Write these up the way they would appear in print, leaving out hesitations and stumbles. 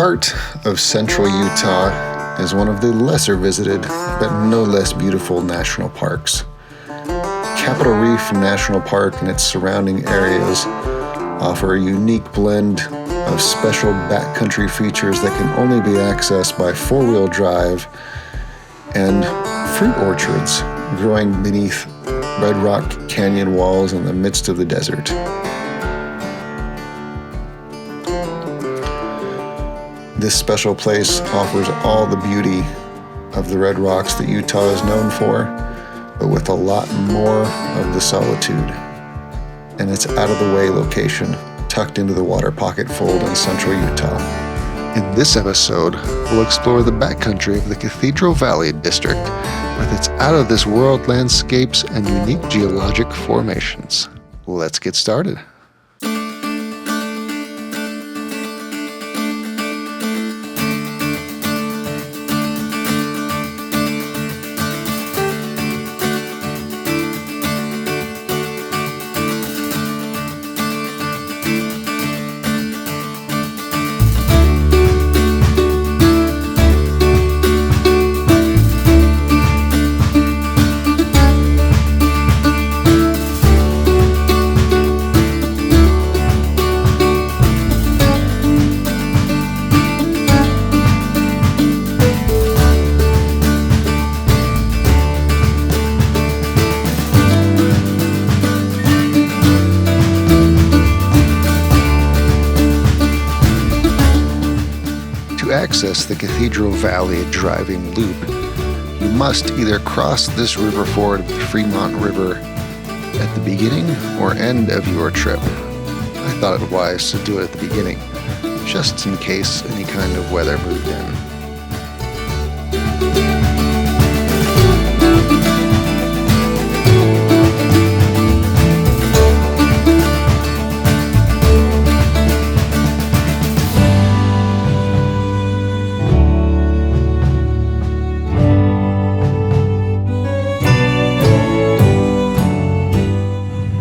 heart of central Utah is one of the lesser visited, but no less beautiful national parks. Capitol Reef National Park and its surrounding areas offer a unique blend of special backcountry features that can only be accessed by four-wheel drive and fruit orchards growing beneath Red Rock Canyon walls in the midst of the desert. This special place offers all the beauty of the Red Rocks that Utah is known for, but with a lot more of the solitude. And its out-of-the-way location, tucked into the water pocket fold in central Utah. In this episode, we'll explore the backcountry of the Cathedral Valley district with its out-of-this-world landscapes and unique geologic formations. Let's get started. To access the Cathedral Valley driving loop, you must either cross this river ford of the Fremont River at the beginning or end of your trip. I thought it wise to do it at the beginning, just in case any kind of weather moved in.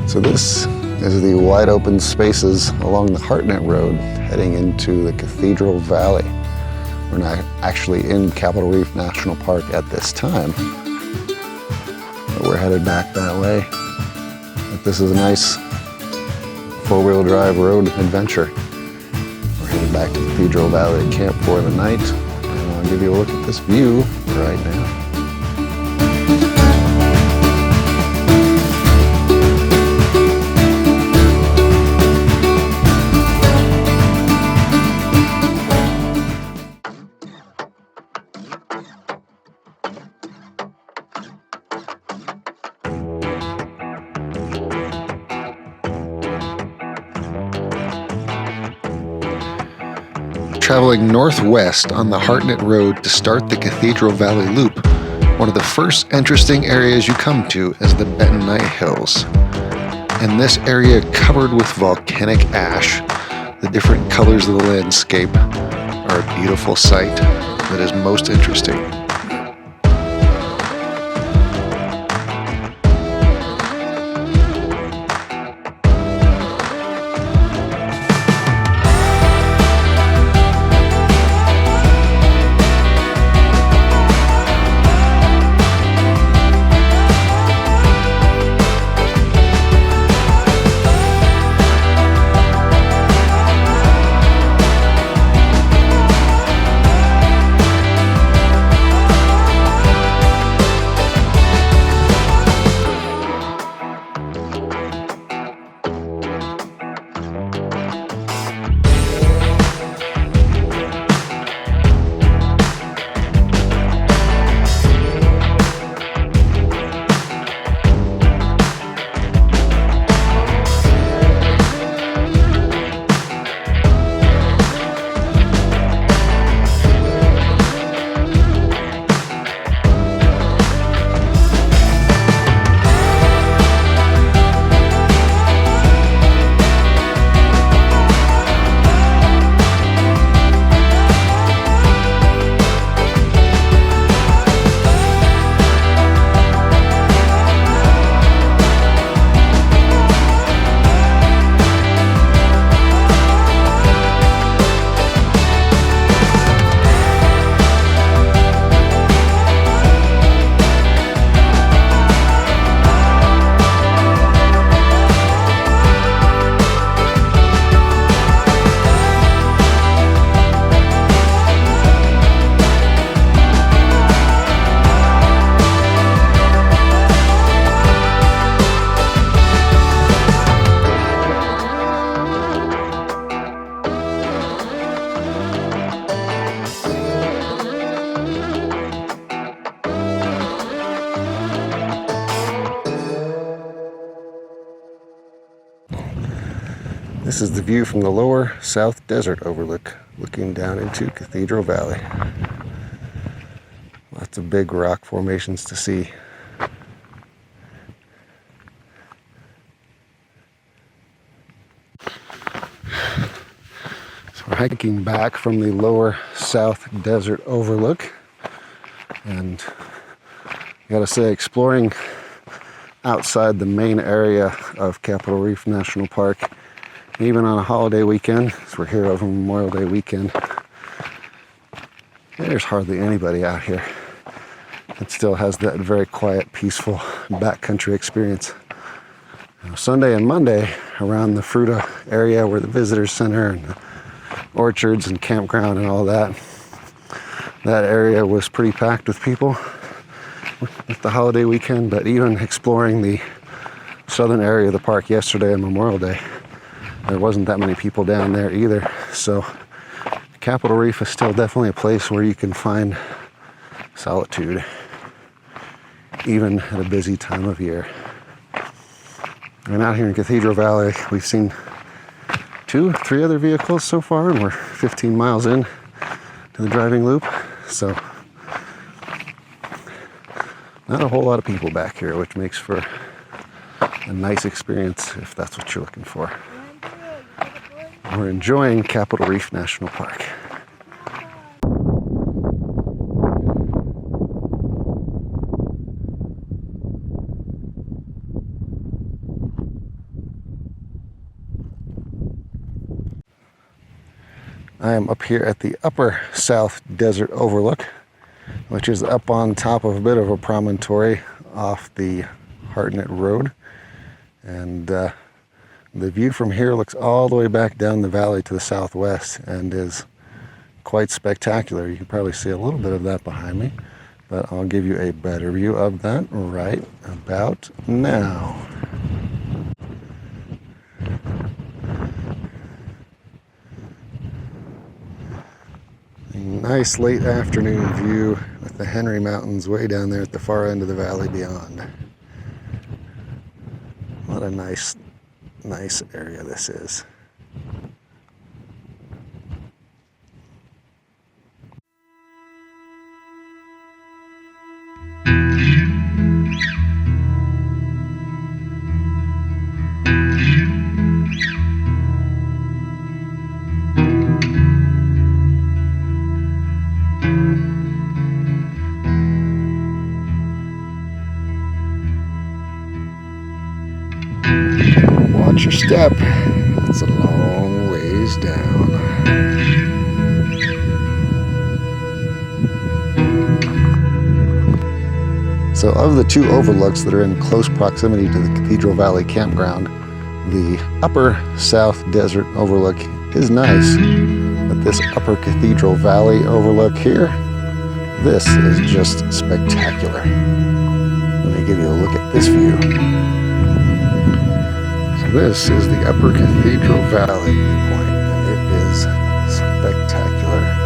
So this is the wide open spaces along the Hartnett Road heading into the Cathedral Valley. We're not actually in Capitol Reef National Park at this time, but we're headed back that way. But this is a nice four-wheel drive road adventure. We're headed back to Cathedral Valley camp for the night, and I'll give you a look at this view right now. Traveling northwest on the Hartnett Road to start the Cathedral Valley Loop, one of the first interesting areas you come to is the Bentonite Hills. In this area covered with volcanic ash, the different colors of the landscape are a beautiful sight that is most interesting. This is the view from the lower South Desert overlook, looking down into Cathedral Valley. Lots of big rock formations to see. So we're hiking back from the lower South Desert overlook, and I gotta say, exploring outside the main area of Capitol Reef National Park, even on a holiday weekend, so we're here over Memorial Day weekend, there's hardly anybody out here. It still has that very quiet, peaceful backcountry experience. Sunday and Monday, around the Fruta area where the visitor center and the orchards and campground and all that, that area was pretty packed with people with the holiday weekend. But even exploring the southern area of the park yesterday on Memorial Day, there wasn't that many people down there either. So Capitol Reef is still definitely a place where you can find solitude, even at a busy time of year. And out here in Cathedral Valley, we've seen 2, 3 other vehicles so far, and we're 15 miles in to the driving loop. So not a whole lot of people back here, which makes for a nice experience if that's what you're looking for. We're enjoying Capitol Reef National Park. I am up here at the upper South Desert overlook, which is up on top of a bit of a promontory off the Hartnett Road. And the view from here looks all the way back down the valley to the southwest and is quite spectacular. You can probably see a little bit of that behind me, but I'll give you a better view of that right about now. A nice late afternoon view with the Henry Mountains way down there at the far end of the valley beyond. What a nice area this is. Watch your step. It's a long ways down. So of the 2 overlooks that are in close proximity to the Cathedral Valley campground, the upper South Desert overlook is nice, but this upper Cathedral Valley overlook here, this is just spectacular. Let me give you a look at this view. This is the upper Cathedral Valley viewpoint, and it is spectacular.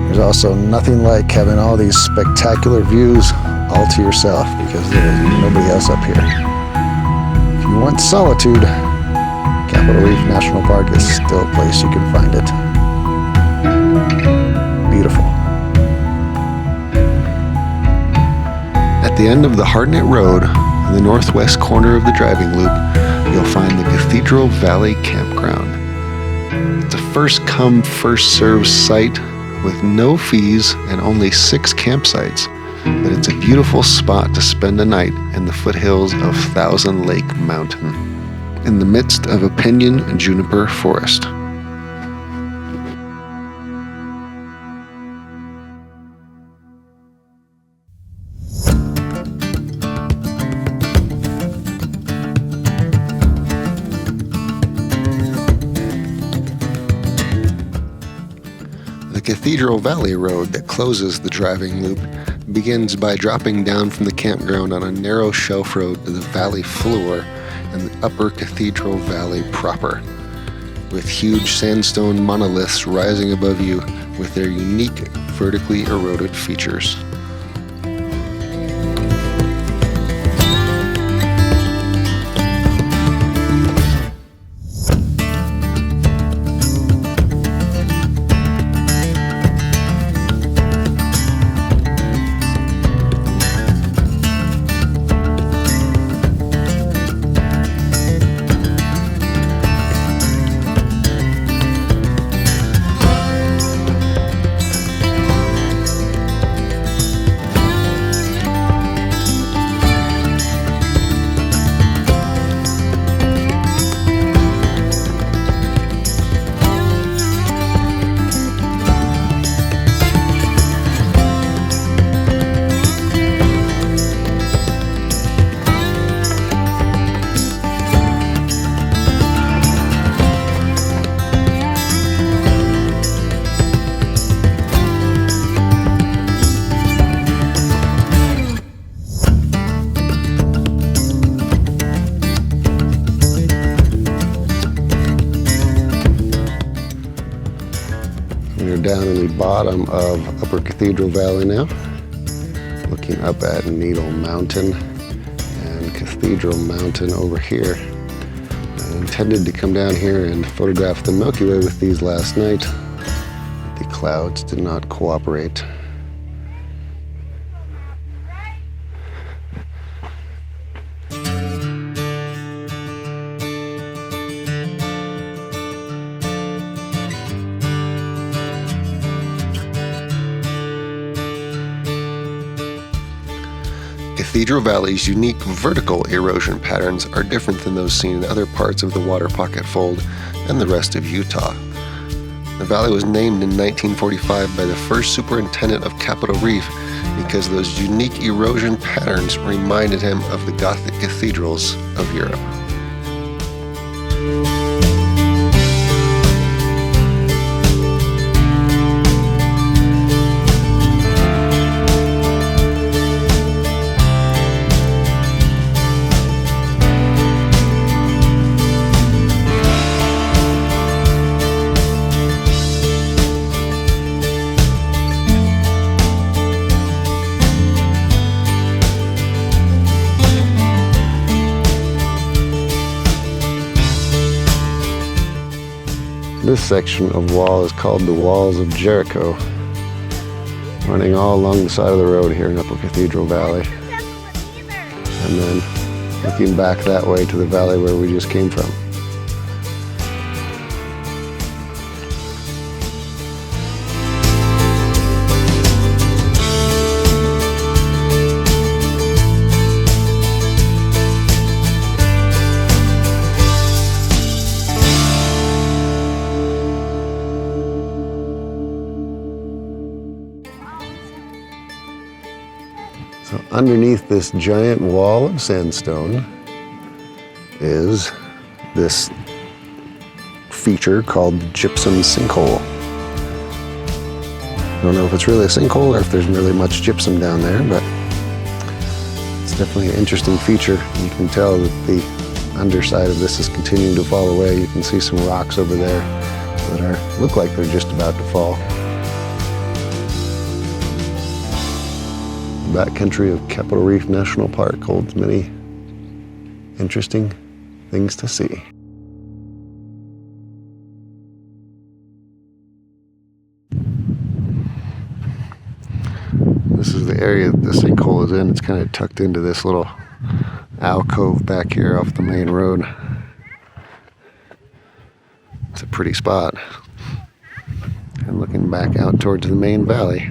There's also nothing like having all these spectacular views all to yourself, because there is nobody else up here. If you want solitude, Capitol Reef National Park is still a place you can find it. the end of the Hardnett Road, in the northwest corner of the driving loop, you'll find the Cathedral Valley Campground. It's a first-come, first-served site with no fees and only 6 campsites, but it's a beautiful spot to spend a night in the foothills of Thousand Lake Mountain, in the midst of a pinyon and juniper forest. The Cathedral Valley Road that closes the driving loop begins by dropping down from the campground on a narrow shelf road to the valley floor and the upper Cathedral Valley proper, with huge sandstone monoliths rising above you with their unique vertically eroded features. We're down in the bottom of Upper Cathedral Valley now, looking up at Needle Mountain and Cathedral Mountain over here. I intended to come down here and photograph the Milky Way with these last night, but the clouds did not cooperate. Cathedral Valley's unique vertical erosion patterns are different than those seen in other parts of the Water Pocket Fold and the rest of Utah. The valley was named in 1945 by the first superintendent of Capitol Reef because those unique erosion patterns reminded him of the Gothic cathedrals of Europe. This section of wall is called the Walls of Jericho, running all along the side of the road here in Upper Cathedral Valley. And then looking back that way to the valley where we just came from. So underneath this giant wall of sandstone is this feature called the gypsum sinkhole. I don't know if it's really a sinkhole or if there's really much gypsum down there, but it's definitely an interesting feature. You can tell that the underside of this is continuing to fall away. You can see some rocks over there that look like they're just about to fall. The backcountry of Capitol Reef National Park holds many interesting things to see. This is the area that the sinkhole is in. It's kind of tucked into this little alcove back here off the main road. It's a pretty spot. And looking back out towards the main valley.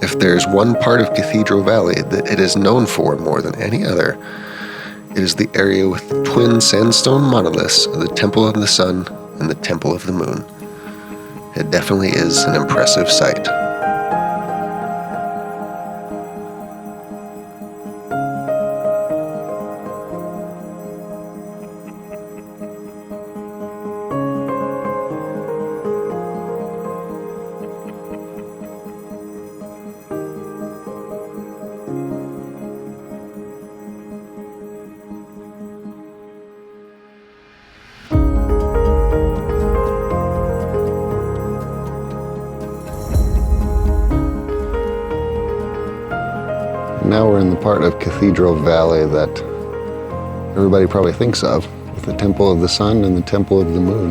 If there's one part of Cathedral Valley that it is known for more than any other, it is the area with the twin sandstone monoliths of the Temple of the Sun and the Temple of the Moon. It definitely is an impressive sight. Now we're in the part of Cathedral Valley that everybody probably thinks of, with the Temple of the Sun and the Temple of the Moon.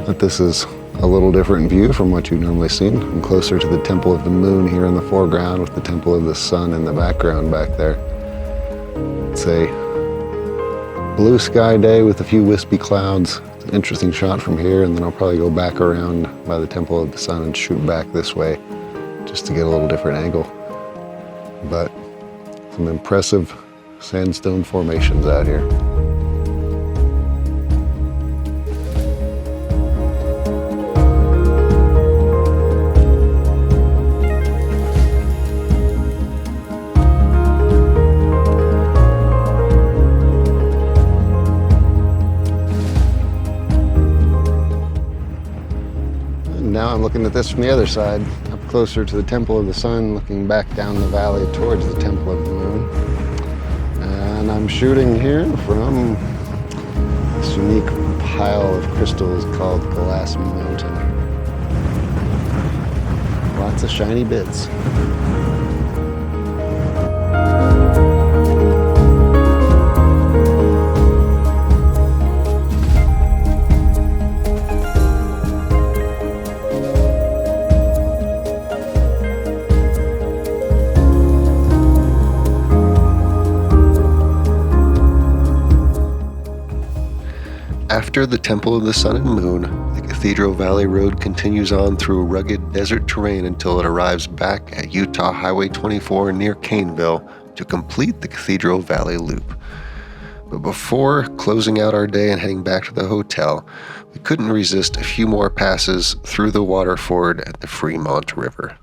But this is a little different view from what you've normally seen. I'm closer to the Temple of the Moon here in the foreground, with the Temple of the Sun in the background back there. It's a blue sky day with a few wispy clouds. It's an interesting shot from here, and then I'll probably go back around by the Temple of the Sun and shoot back this way just to get a little different angle. But some impressive sandstone formations out here. And now I'm looking at this from the other side, up closer to the Temple of the Sun, looking back down the valley towards the Temple of the Moon. And I'm shooting here from this unique pile of crystals called Glass Mountain. Lots of shiny bits. After the Temple of the Sun and Moon, the Cathedral Valley Road continues on through rugged desert terrain until it arrives back at Utah Highway 24 near Caneville to complete the Cathedral Valley Loop. But before closing out our day and heading back to the hotel, we couldn't resist a few more passes through the water ford at the Fremont River.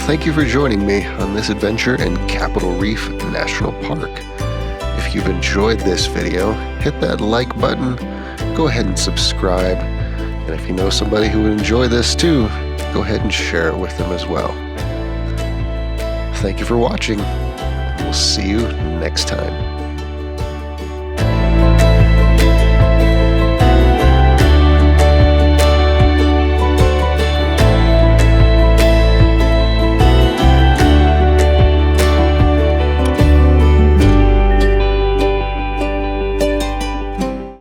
Thank you for joining me on this adventure in Capitol Reef National Park. If you've enjoyed this video, hit that like button, go ahead and subscribe, and if you know somebody who would enjoy this too, go ahead and share it with them as well. Thank you for watching. We'll see you next time.